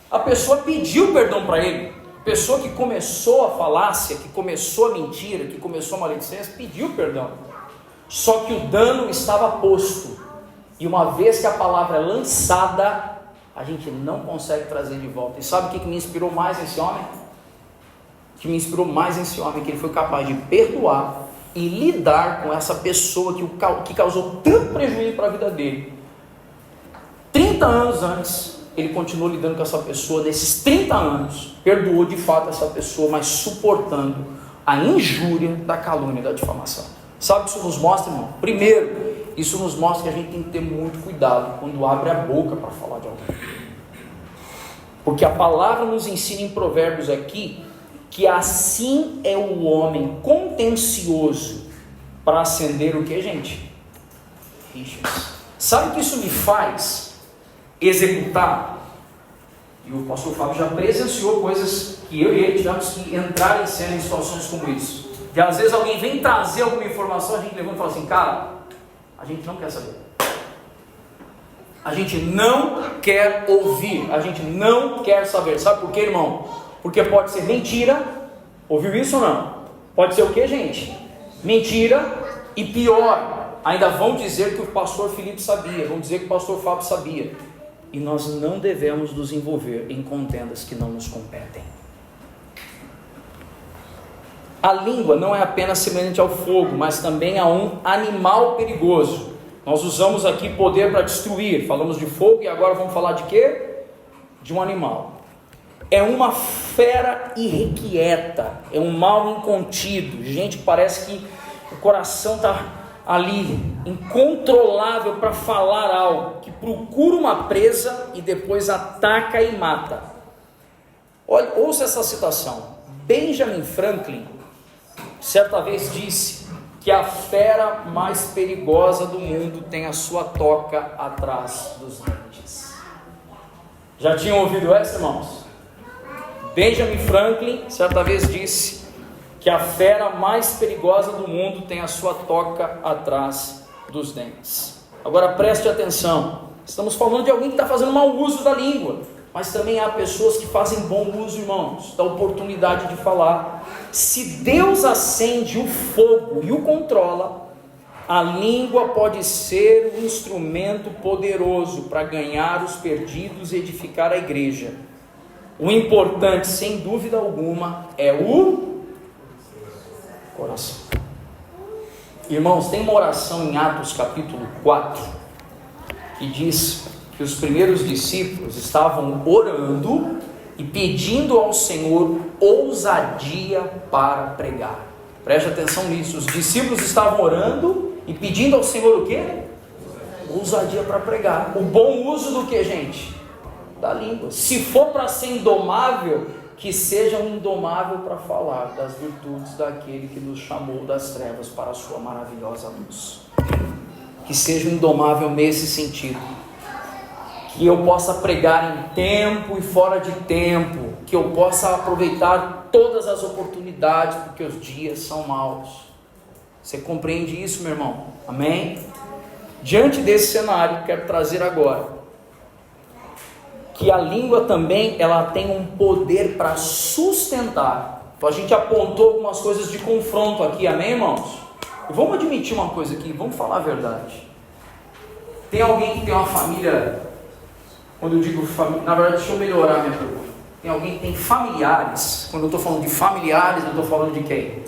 A pessoa pediu perdão para ele. A pessoa que começou a falácia, que começou a mentira, que começou a maledicência, pediu perdão. Só que o dano estava posto. E uma vez que a palavra é lançada, a gente não consegue trazer de volta. E sabe o que me inspirou mais nesse homem? O que me inspirou mais nesse homem? Que ele foi capaz de perdoar e lidar com essa pessoa que causou tanto prejuízo para a vida dele. 30 anos antes, ele continuou lidando com essa pessoa. Nesses 30 anos, perdoou de fato essa pessoa, mas suportando a injúria da calúnia e da difamação. Sabe o que isso nos mostra, irmão? Primeiro, isso nos mostra que a gente tem que ter muito cuidado quando abre a boca para falar de alguém. Porque a palavra nos ensina em Provérbios aqui que assim é o homem contencioso para acender o que, gente? Rixas. Sabe o que isso me faz executar? E o pastor Fábio já presenciou coisas que eu e ele tivemos que entrar em cena em situações como isso. E às vezes alguém vem trazer alguma informação, a gente levanta e fala assim, cara, a gente não quer saber. A gente não quer ouvir, a gente não quer saber. Sabe por quê, irmão? Porque pode ser mentira. Ouviu isso ou não? Pode ser o quê, gente? Mentira. E pior, ainda vão dizer que o pastor Felipe sabia, vão dizer que o pastor Fábio sabia. E nós não devemos nos envolver em contendas que não nos competem. A língua não é apenas semelhante ao fogo, mas também a um animal perigoso. Nós usamos aqui poder para destruir. Falamos de fogo e agora vamos falar de quê? De um animal. É uma fera irrequieta, é um mal incontido. Gente, parece que o coração está ali, incontrolável para falar algo, que procura uma presa e depois ataca e mata. Olha, ouça essa citação. Benjamin Franklin certa vez disse que a fera mais perigosa do mundo tem a sua toca atrás dos dentes. Já tinham ouvido essa, irmãos? Benjamin Franklin certa vez disse que a fera mais perigosa do mundo tem a sua toca atrás dos dentes. Agora preste atenção, estamos falando de alguém que está fazendo mau uso da língua, mas também há pessoas que fazem bom uso, irmãos, da oportunidade de falar. Se Deus acende o fogo e o controla, a língua pode ser um instrumento poderoso para ganhar os perdidos e edificar a igreja. O importante, sem dúvida alguma, é o coração. Irmãos, tem uma oração em Atos capítulo 4, que diz que os primeiros discípulos estavam orando e pedindo ao Senhor ousadia para pregar. Preste atenção nisso. Os discípulos estavam orando e pedindo ao Senhor o quê? Ousadia para pregar. O bom uso do que, gente? Da língua. Se for para ser indomável, que seja um indomável para falar das virtudes daquele que nos chamou das trevas para a sua maravilhosa luz. Que seja um indomável nesse sentido. Que eu possa pregar em tempo e fora de tempo. Que eu possa aproveitar todas as oportunidades, porque os dias são maus. Você compreende isso, meu irmão? Amém? Diante desse cenário, quero trazer agora que a língua também, ela tem um poder para sustentar. Então a gente apontou algumas coisas de confronto aqui, amém, irmãos? E vamos admitir uma coisa aqui, vamos falar a verdade. Tem alguém que tem uma família, quando eu digo família, na verdade deixa eu melhorar a minha pergunta. Tem alguém que tem familiares, quando eu estou falando de familiares, eu estou falando de quem?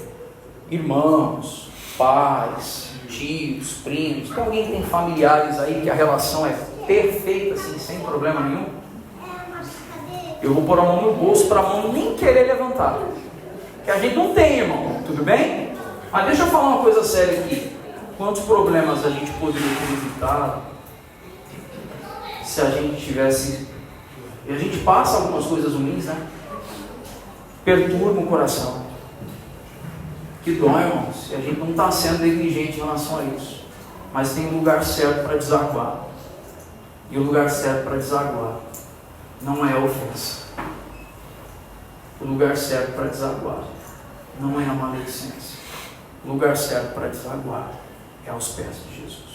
Irmãos, pais, tios, primos. Tem alguém que tem familiares aí que a relação é perfeita, assim, sem problema nenhum? Eu vou pôr a mão no bolso para a mão nem querer levantar, que a gente não tem, irmão, tudo bem? Mas deixa eu falar uma coisa séria aqui. Quantos problemas a gente poderia ter evitado se a gente tivesse... E a gente passa algumas coisas ruins, né? Perturba o coração. Que dói, irmãos, e a gente não está sendo negligente em relação a isso. Mas tem um lugar certo para desaguar. E o lugar certo para desaguar não é a ofensa. O lugar certo para desaguar não é a maledicência. O lugar certo para desaguar é aos pés de Jesus.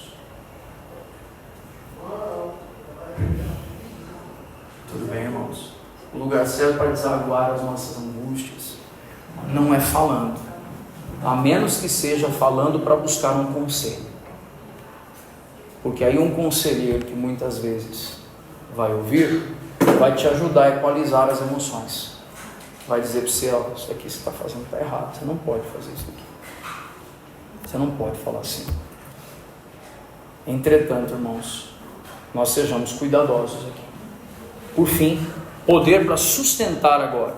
Tudo bem, irmãos? O lugar certo para desaguar as nossas angústias não é falando, a menos que seja falando para buscar um conselho. Porque aí um conselheiro que muitas vezes vai ouvir, vai te ajudar a equalizar as emoções. Vai dizer para você, ó, isso aqui você está fazendo está errado, você não pode fazer isso aqui. Você não pode falar assim. Entretanto, irmãos, nós sejamos cuidadosos aqui. Por fim, poder para sustentar agora.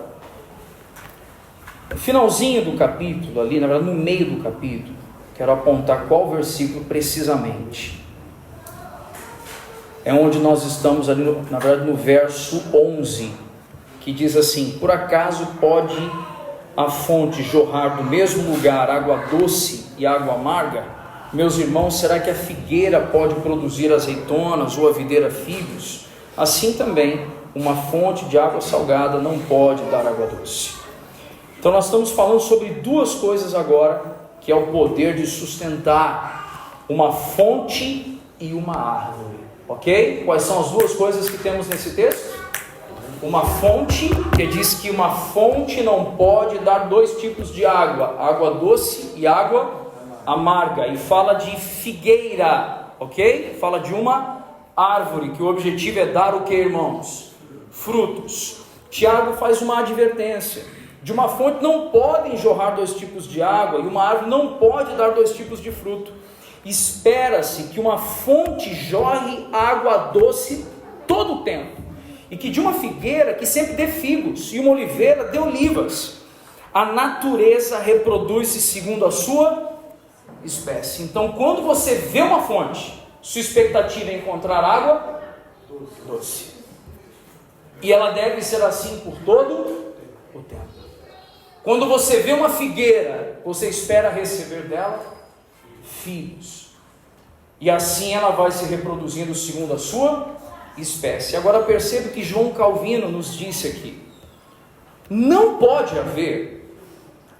No finalzinho do capítulo, ali, na verdade no meio do capítulo, quero apontar qual versículo precisamente. É onde nós estamos ali, na verdade no verso 11, que diz assim: por acaso pode a fonte jorrar do mesmo lugar água doce e água amarga? Meus irmãos, será que a figueira pode produzir azeitonas ou a videira figos? Assim também, uma fonte de água salgada não pode dar água doce. Então nós estamos falando sobre duas coisas agora, que é o poder de sustentar uma fonte e uma árvore. Ok? Quais são as duas coisas que temos nesse texto? Uma fonte, que diz que uma fonte não pode dar dois tipos de água, água doce e água amarga, e fala de figueira, ok? Fala de uma árvore, que o objetivo é dar o que, irmãos? Frutos. Tiago faz uma advertência: de uma fonte não podem jorrar dois tipos de água, e uma árvore não pode dar dois tipos de fruto. Espera-se que uma fonte jorre água doce todo o tempo, e que de uma figueira que sempre dê figos, e uma oliveira dê olivas. A natureza reproduz-se segundo a sua espécie. Então, quando você vê uma fonte, sua expectativa é encontrar água doce. E ela deve ser assim por todo o tempo. Quando você vê uma figueira, você espera receber dela filhos. E assim ela vai se reproduzindo segundo a sua espécie. Agora perceba que João Calvino nos disse aqui: não pode haver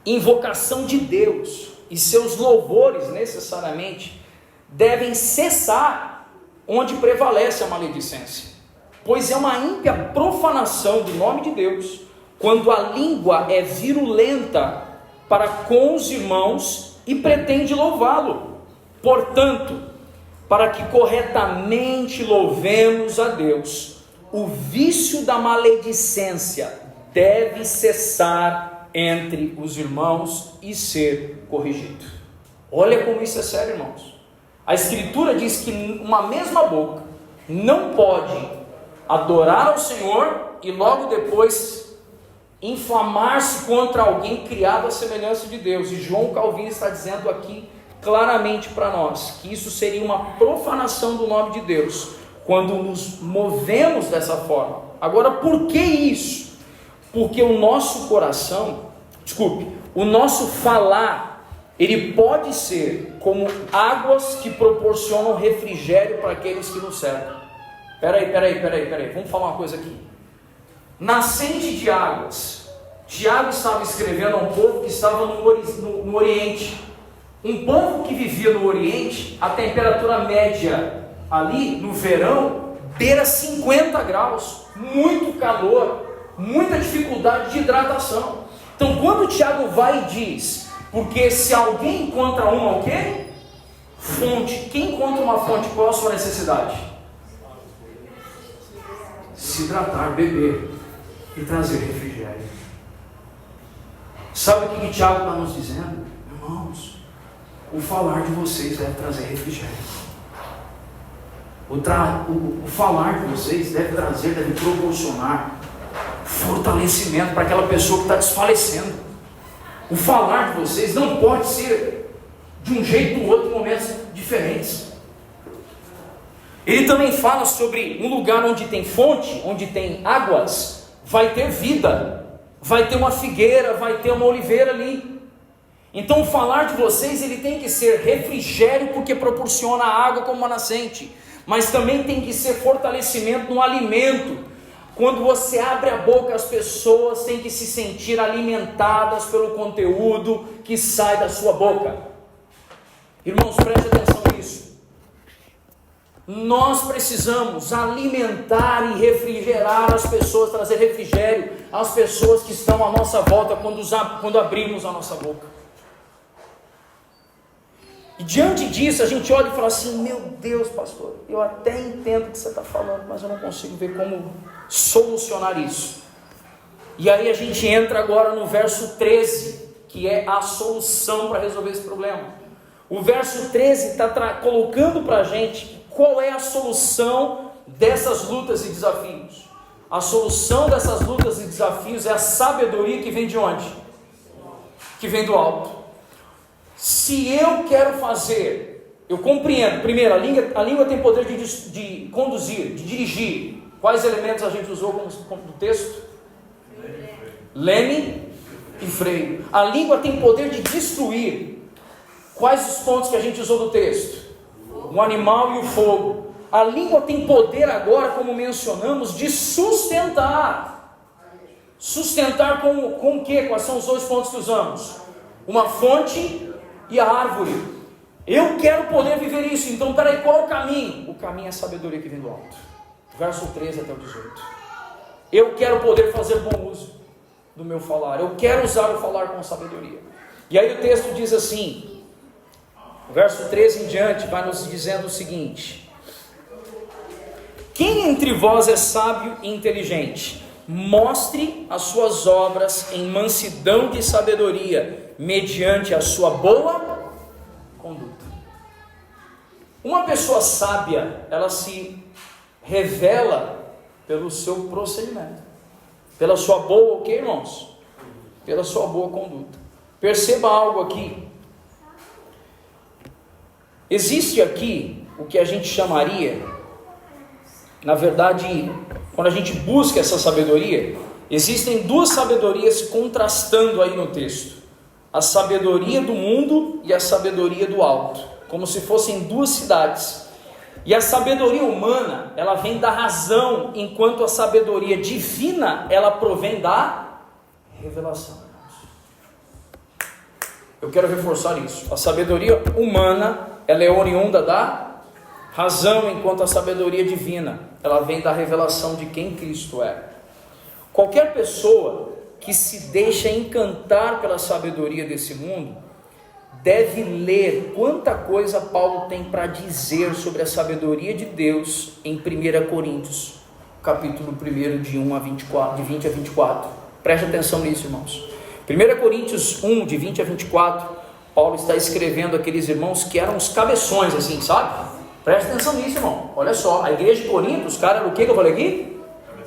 invocação de Deus, e seus louvores necessariamente devem cessar onde prevalece a maledicência, pois é uma ímpia profanação do nome de Deus quando a língua é virulenta para com os irmãos e pretende louvá-lo. Portanto, para que corretamente louvemos a Deus, o vício da maledicência deve cessar entre os irmãos e ser corrigido. Olha como isso é sério, irmãos. A Escritura diz que uma mesma boca não pode adorar ao Senhor e logo depois inflamar-se contra alguém criado à semelhança de Deus. E João Calvino está dizendo aqui claramente para nós que isso seria uma profanação do nome de Deus quando nos movemos dessa forma. Agora, por que isso? Porque o nosso coração, o nosso falar, ele pode ser como águas que proporcionam refrigério para aqueles que nos cercam. Peraí, vamos falar uma coisa aqui. Nascente de águas, Tiago estava escrevendo a um povo que estava no Oriente. Um povo que vivia no Oriente, a temperatura média ali no verão beira 50 graus, muito calor, muita dificuldade de hidratação. Então quando Tiago vai e diz, porque se alguém encontra uma o quê? Fonte. Quem encontra uma fonte, qual a sua necessidade? Se hidratar, beber e trazer refrigério. Sabe o que Tiago está nos dizendo? Irmãos, o falar de vocês deve trazer refrigério. O falar de vocês deve proporcionar fortalecimento para aquela pessoa que está desfalecendo. O falar de vocês não pode ser de um jeito ou outro em momentos diferentes. Ele também fala sobre um lugar onde tem fonte, onde tem águas, vai ter vida, vai ter uma figueira, vai ter uma oliveira ali. Então o falar de vocês, ele tem que ser refrigério, porque proporciona água como uma nascente, mas também tem que ser fortalecimento no alimento. Quando você abre a boca, as pessoas têm que se sentir alimentadas pelo conteúdo que sai da sua boca. Irmãos, preste atenção nisso. Nós precisamos alimentar e refrigerar as pessoas, trazer refrigério às pessoas que estão à nossa volta quando abrimos a nossa boca. E diante disso a gente olha e fala assim: meu Deus, pastor, eu até entendo o que você está falando, mas eu não consigo ver como solucionar isso. E aí a gente entra agora no verso 13, que é a solução para resolver esse problema. O verso 13 está colocando para a gente qual é a solução dessas lutas e desafios. A solução dessas lutas e desafios é a sabedoria que vem de onde? Que vem do alto. Se eu quero fazer, eu compreendo, primeiro, a língua tem poder de conduzir, de dirigir. Quais elementos a gente usou no texto? Leme e freio. A língua tem poder de destruir. Quais os pontos que a gente usou no texto? O animal e o fogo. A língua tem poder agora, como mencionamos, de sustentar. Sustentar com o quê? Quais são os dois pontos que usamos? Uma fonte e a árvore. Eu quero poder viver isso. Então, peraí, qual é o caminho? O caminho é a sabedoria que vem do alto. Verso 13 até o 18. Eu quero poder fazer bom uso do meu falar. Eu quero usar o falar com sabedoria. E aí o texto diz assim, verso 13 em diante, vai nos dizendo o seguinte: quem entre vós é sábio e inteligente? Mostre as suas obras em mansidão de sabedoria, mediante a sua boa conduta. Uma pessoa sábia, ela se revela pelo seu procedimento, pela sua boa, o que, irmãos? Pela sua boa conduta. Perceba algo aqui. Existe aqui o que a gente chamaria, na verdade, quando a gente busca essa sabedoria, existem duas sabedorias contrastando aí no texto: a sabedoria do mundo e a sabedoria do alto, como se fossem duas cidades. E a sabedoria humana, ela vem da razão, enquanto a sabedoria divina, ela provém da revelação. Eu quero reforçar isso. A sabedoria humana, ela é oriunda da razão, enquanto a sabedoria divina, ela vem da revelação de quem Cristo é. Qualquer pessoa que se deixa encantar pela sabedoria desse mundo, deve ler quanta coisa Paulo tem para dizer sobre a sabedoria de Deus em 1 Coríntios, capítulo 1, de 1 a 24, de 20 a 24. Preste atenção nisso, irmãos. 1 Coríntios 1, de 20 a 24, Paulo está escrevendo aqueles irmãos que eram os cabeções, assim, sabe? Preste atenção nisso, irmão. Olha só, a igreja de Corinto, os caras eram o que eu falei aqui?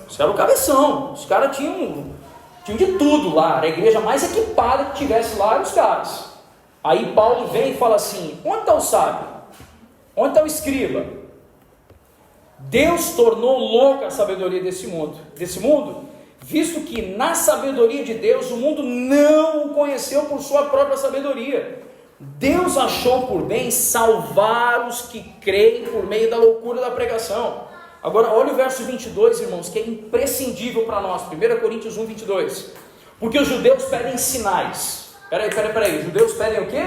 Os caras eram o cabeção. Os caras tinham de tudo lá. Era a igreja mais equipada que tivesse lá, eram os caras. Aí Paulo vem e fala assim: onde está o sábio? Onde está o escriba? Deus tornou louca a sabedoria desse mundo, visto que na sabedoria de Deus o mundo não o conheceu por sua própria sabedoria. Deus achou por bem salvar os que creem por meio da loucura da pregação. Agora olha o verso 22, irmãos, que é imprescindível para nós. 1 Coríntios 1, 22. Porque os judeus pedem sinais. Peraí, os judeus pedem o quê?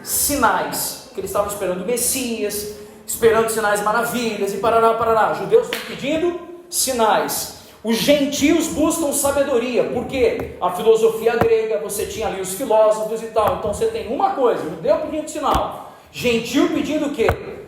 Sinais. Porque eles estavam esperando o Messias, esperando sinais, maravilhas e parará. Os judeus estão pedindo sinais. Os gentios buscam sabedoria, porque a filosofia grega, você tinha ali os filósofos e tal, então você tem uma coisa, judeu pedindo sinal, gentio pedindo o quê?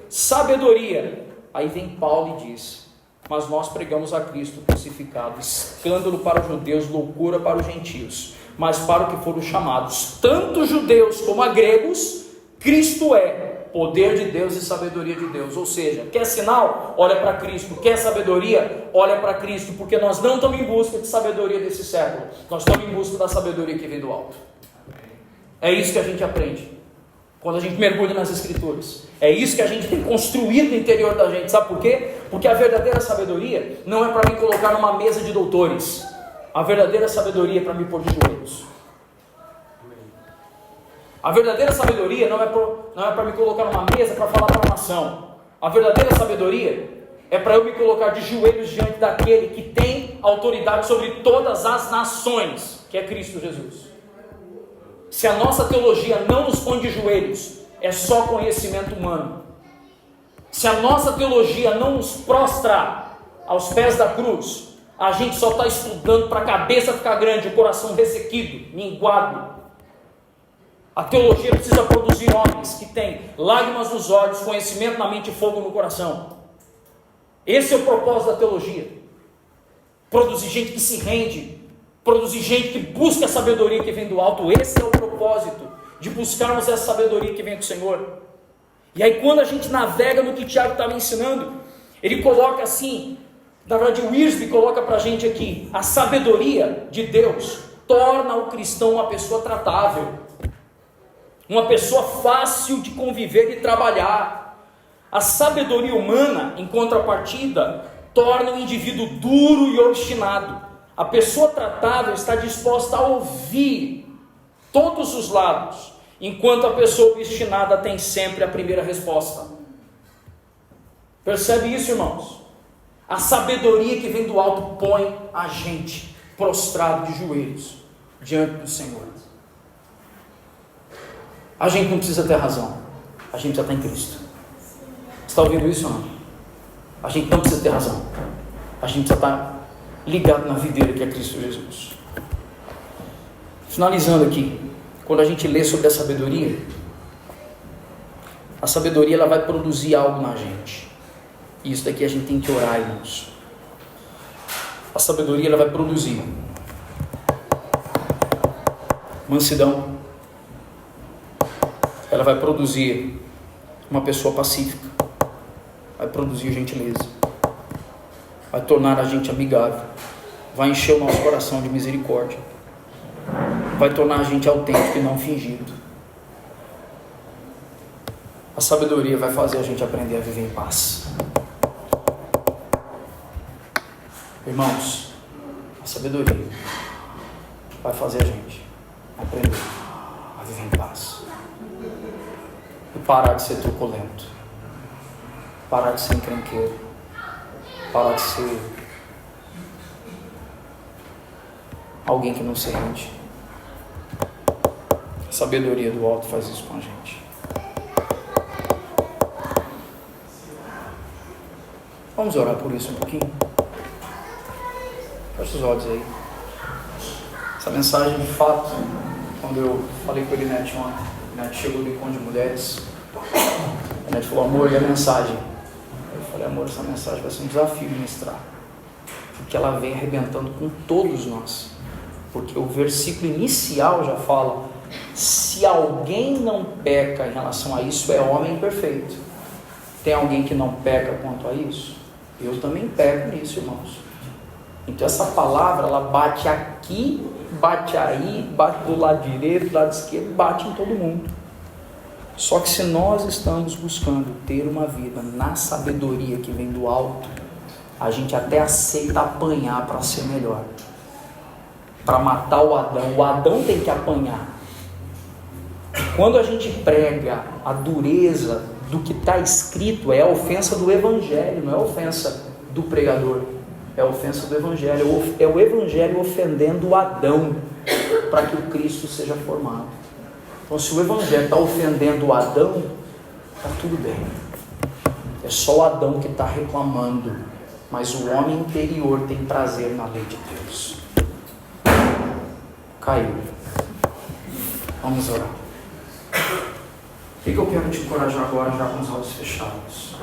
Sabedoria. Aí vem Paulo e diz: mas nós pregamos a Cristo crucificado, escândalo para os judeus, loucura para os gentios, mas para o que foram chamados, tanto judeus como a gregos, Cristo é poder de Deus e sabedoria de Deus. Ou seja, quer sinal? Olha para Cristo. Quer sabedoria? Olha para Cristo, porque nós não estamos em busca de sabedoria desse século, nós estamos em busca da sabedoria que vem do alto. É isso que a gente aprende quando a gente mergulha nas Escrituras. É isso que a gente tem construído no interior da gente. Sabe por quê? Porque a verdadeira sabedoria não é para me colocar numa mesa de doutores. A verdadeira sabedoria é para me pôr de joelhos. A verdadeira sabedoria não é para me colocar numa mesa para falar para a nação. A verdadeira sabedoria é para eu me colocar de joelhos diante daquele que tem autoridade sobre todas as nações, que é Cristo Jesus. Se a nossa teologia não nos põe de joelhos, é só conhecimento humano. Se a nossa teologia não nos prostra aos pés da cruz, a gente só está estudando para a cabeça ficar grande, o coração ressequido, minguado. A teologia precisa produzir homens que têm lágrimas nos olhos, conhecimento na mente e fogo no coração. Esse é o propósito da teologia. Produzir gente que se rende, produzir gente que busca a sabedoria que vem do alto. Esse é o propósito de buscarmos essa sabedoria que vem do Senhor. E aí quando a gente navega no que Tiago estava ensinando, ele coloca assim, na verdade o Wiersbe coloca para a gente aqui: a sabedoria de Deus torna o cristão uma pessoa tratável, uma pessoa fácil de conviver e trabalhar. A sabedoria humana, em contrapartida, torna o indivíduo duro e obstinado. A pessoa tratável está disposta a ouvir todos os lados, enquanto a pessoa obstinada tem sempre a primeira resposta. Percebe isso, irmãos? A sabedoria que vem do alto põe a gente prostrado de joelhos diante do Senhor. A gente não precisa ter razão, a gente já está em Cristo. Você está ouvindo isso ou não? A gente não precisa ter razão, a gente já está ligado na videira que é Cristo Jesus. Finalizando aqui, quando a gente lê sobre a sabedoria ela vai produzir algo na gente. E isso daqui a gente tem que orar, irmãos. A sabedoria ela vai produzir mansidão. Ela vai produzir uma pessoa pacífica, vai produzir gentileza, vai tornar a gente amigável, vai encher o nosso coração de misericórdia, vai tornar a gente autêntico e não fingido. A sabedoria vai fazer a gente aprender a viver em paz. Irmãos, a sabedoria vai fazer a gente aprender a viver em paz. E parar de ser truculento, parar de ser encrenqueiro, parar de ser alguém que não se rende. A sabedoria do alto faz isso com a gente. Vamos orar por isso um pouquinho? Fecha os olhos aí. Essa mensagem, de fato, quando eu falei com ele Net ontem, Net chegou do encontro de mulheres, a Net falou: amor, e a mensagem? Eu falei: amor, essa mensagem vai ser um desafio de ministrar. porque ela vem arrebentando com todos nós. Porque o versículo inicial já fala: se alguém não peca em relação a isso, é homem perfeito. Tem alguém que não peca quanto a isso? Eu também peco nisso, irmãos. Então essa palavra, ela bate aqui, bate aí, bate do lado direito, do lado esquerdo, bate em todo mundo. Só que se nós estamos buscando ter uma vida na sabedoria que vem do alto, a gente até aceita apanhar para ser melhor. Para matar o Adão tem que apanhar. Quando a gente prega a dureza do que está escrito, é a ofensa do Evangelho, não é a ofensa do pregador, é a ofensa do Evangelho, é o Evangelho ofendendo o Adão, para que o Cristo seja formado. Então, se o Evangelho está ofendendo o Adão, está tudo bem. É só o Adão que está reclamando, mas o homem interior tem prazer na lei de Deus. Caiu. Vamos orar. O que eu quero te encorajar agora, já com os olhos fechados?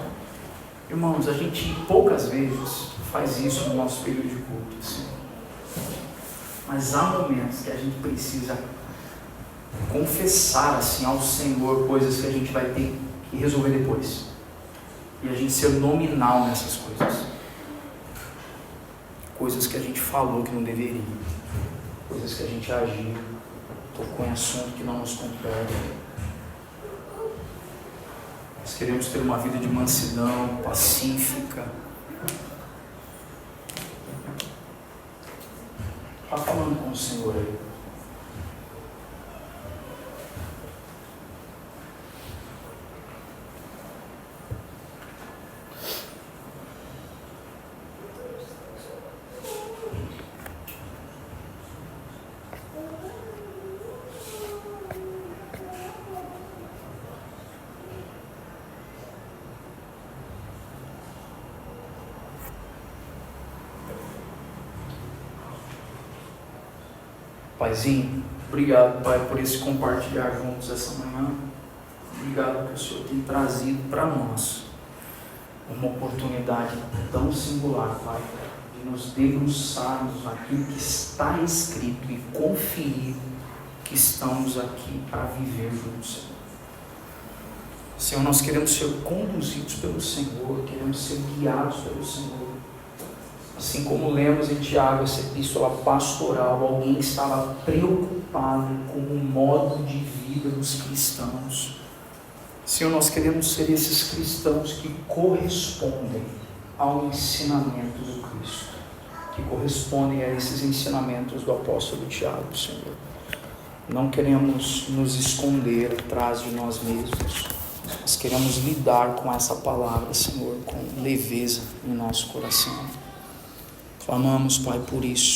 Irmãos, a gente poucas vezes faz isso no nosso período de culto, assim. Mas há momentos que a gente precisa confessar assim ao Senhor coisas que a gente vai ter que resolver depois. E a gente ser nominal nessas coisas. Coisas que a gente falou que não deveria. Coisas que a gente agiu. Tocou em assunto que não nos compete. Nós queremos ter uma vida de mansidão, pacífica. Está falando com o Senhor aí. Paizinho, obrigado, Pai, por esse compartilhar juntos essa manhã. Obrigado porque o Senhor tem trazido para nós uma oportunidade tão singular, Pai, de nos debruçarmos naquilo que está escrito e conferir que estamos aqui para viver juntos, Senhor. Senhor, nós queremos ser conduzidos pelo Senhor, queremos ser guiados pelo Senhor. Assim como lemos em Tiago, essa epístola pastoral, alguém estava preocupado com o modo de vida dos cristãos. Senhor, nós queremos ser esses cristãos que correspondem ao ensinamento do Cristo, que correspondem a esses ensinamentos do apóstolo Tiago, Senhor. Não queremos nos esconder atrás de nós mesmos, nós queremos lidar com essa palavra, Senhor, com leveza em nosso coração. Clamamos, Pai, por isso.